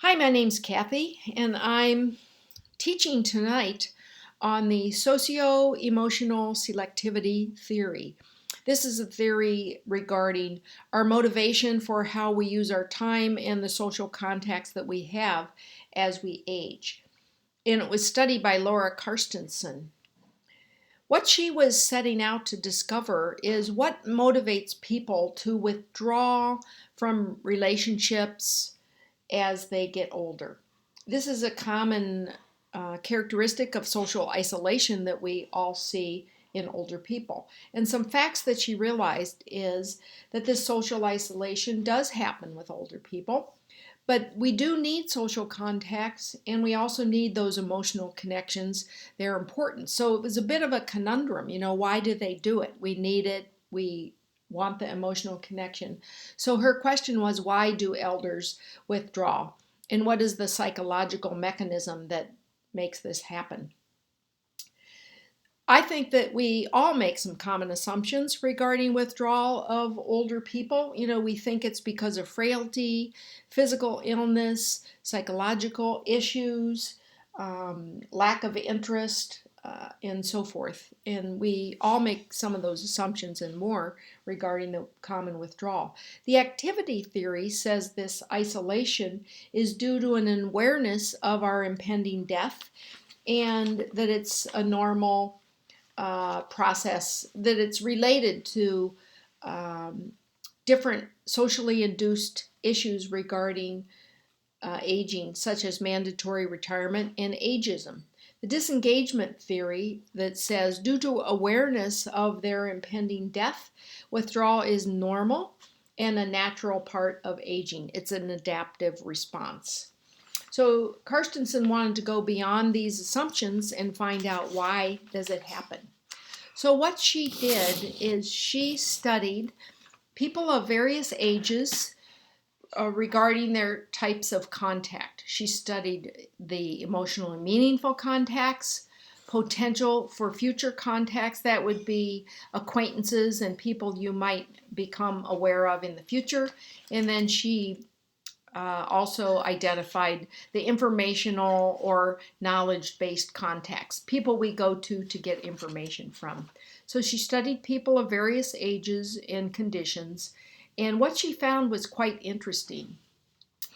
Hi, my name's Kathy, and I'm teaching tonight on the socio-emotional selectivity theory. This is a theory regarding our motivation for how we use our time and the social contacts that we have as we age. And it was studied by Laura Carstensen. What she was setting out to discover is what motivates people to withdraw from relationships as they get older. This is a common characteristic of social isolation that we all see in older people. And some facts that she realized is that this social isolation does happen with older people, but we do need social contacts and we also need those emotional connections. They're important. So it was a bit of a conundrum. Why do they do it? We need it. We want the emotional connection. So her question was, why do elders withdraw? And what is the psychological mechanism that makes this happen? I think that we all make some common assumptions regarding withdrawal of older people. We think it's because of frailty, physical illness, psychological issues, lack of interest, and so forth. And we all make some of those assumptions and more regarding the common withdrawal. The activity theory says this isolation is due to an awareness of our impending death and that it's a normal process, that it's related to um, different socially induced issues regarding aging, such as mandatory retirement and ageism. The disengagement theory that says due to awareness of their impending death, withdrawal is normal and a natural part of aging. It's an adaptive response. So Carstensen wanted to go beyond these assumptions and find out why does it happen. So what she did is she studied people of various ages regarding their types of contact. She studied the emotional and meaningful contacts, potential for future contacts, that would be acquaintances and people you might become aware of in the future. And then she also identified the informational or knowledge-based contacts, people we go to get information from. So she studied people of various ages and conditions, and what she found was quite interesting.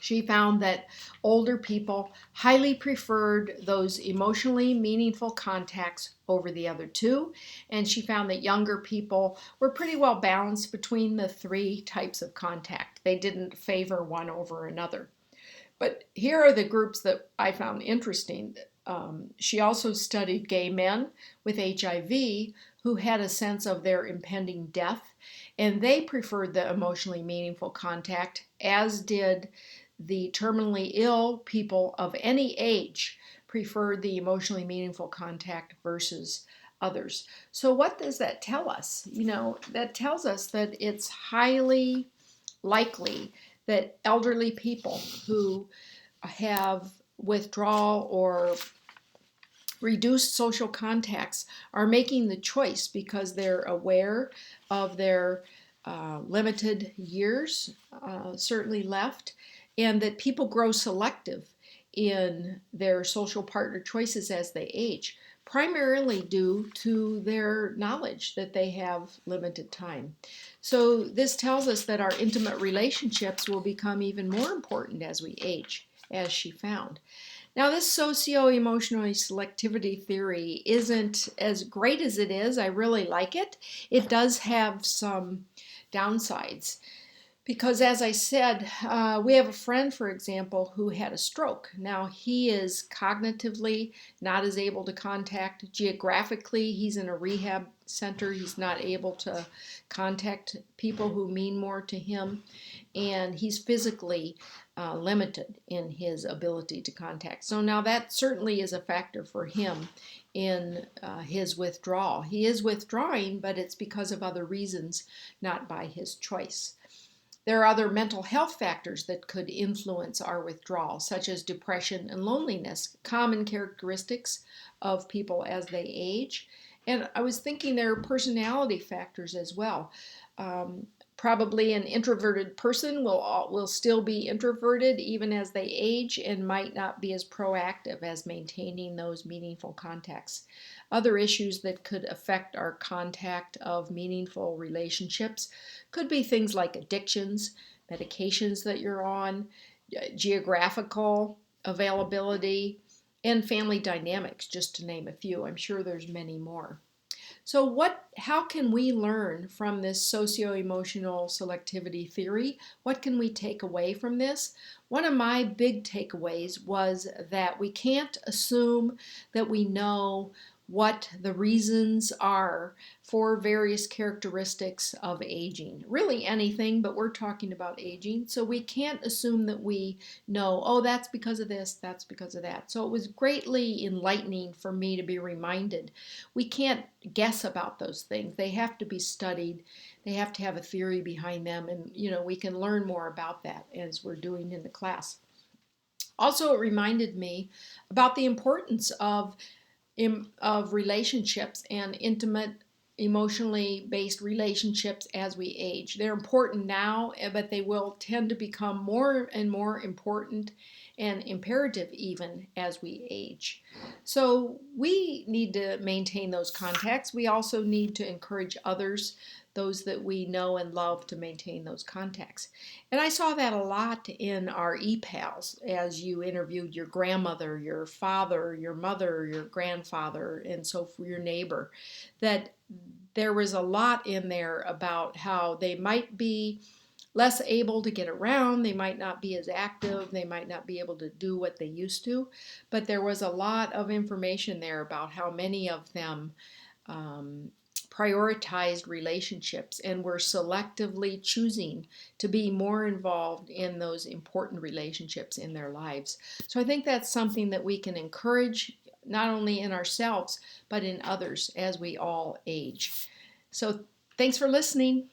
She found that older people highly preferred those emotionally meaningful contacts over the other two, and she found that younger people were pretty well balanced between the three types of contact. They didn't favor one over another. But here are the groups that I found interesting. She also studied gay men with HIV who had a sense of their impending death, and they preferred the emotionally meaningful contact, as did the terminally ill people of any age preferred the emotionally meaningful contact versus others. So what does that tell us? That tells us that it's highly likely that elderly people who have withdrawal or reduced social contacts are making the choice because they're aware of their limited years certainly left, and that people grow selective in their social partner choices as they age, primarily due to their knowledge that they have limited time. So this tells us that our intimate relationships will become even more important as we age, as she found. Now, this socio-emotional selectivity theory isn't as great as it is. I really like it. It does have some downsides because, as I said, we have a friend, for example, who had a stroke. Now, he is cognitively not as able to contact. Geographically, he's in a rehab center. He's not able to contact people who mean more to him. And he's physically limited in his ability to contact. So now that certainly is a factor for him in his withdrawal. He is withdrawing, but it's because of other reasons, not by his choice. There are other mental health factors that could influence our withdrawal, such as depression and loneliness, common characteristics of people as they age. And I was thinking there are personality factors as well. Probably an introverted person will still be introverted even as they age and might not be as proactive as maintaining those meaningful contacts. Other issues that could affect our contact of meaningful relationships could be things like addictions, medications that you're on, geographical availability, and family dynamics, just to name a few. I'm sure there's many more. So how can we learn from this socio-emotional selectivity theory? What can we take away from this? One of my big takeaways was that we can't assume that we know what the reasons are for various characteristics of aging. Really anything, but we're talking about aging. So we can't assume that we know, oh, that's because of this, that's because of that. So it was greatly enlightening for me to be reminded we can't guess about those things. They have to be studied. They have to have a theory behind them, and we can learn more about that as we're doing in the class. Also, it reminded me about the importance of relationships and intimate emotionally based relationships as we age. They're important now, but they will tend to become more and more important and imperative even as we age. So we need to maintain those contacts. We also need to encourage others, those that we know and love, to maintain those contacts. And I saw that a lot in our e-pals as you interviewed your grandmother, your father, your mother, your grandfather, and so for your neighbor, that there was a lot in there about how they might be less able to get around, they might not be as active, they might not be able to do what they used to, but there was a lot of information there about how many of them prioritized relationships and were selectively choosing to be more involved in those important relationships in their lives. So I think that's something that we can encourage not only in ourselves but in others as we all age. So thanks for listening.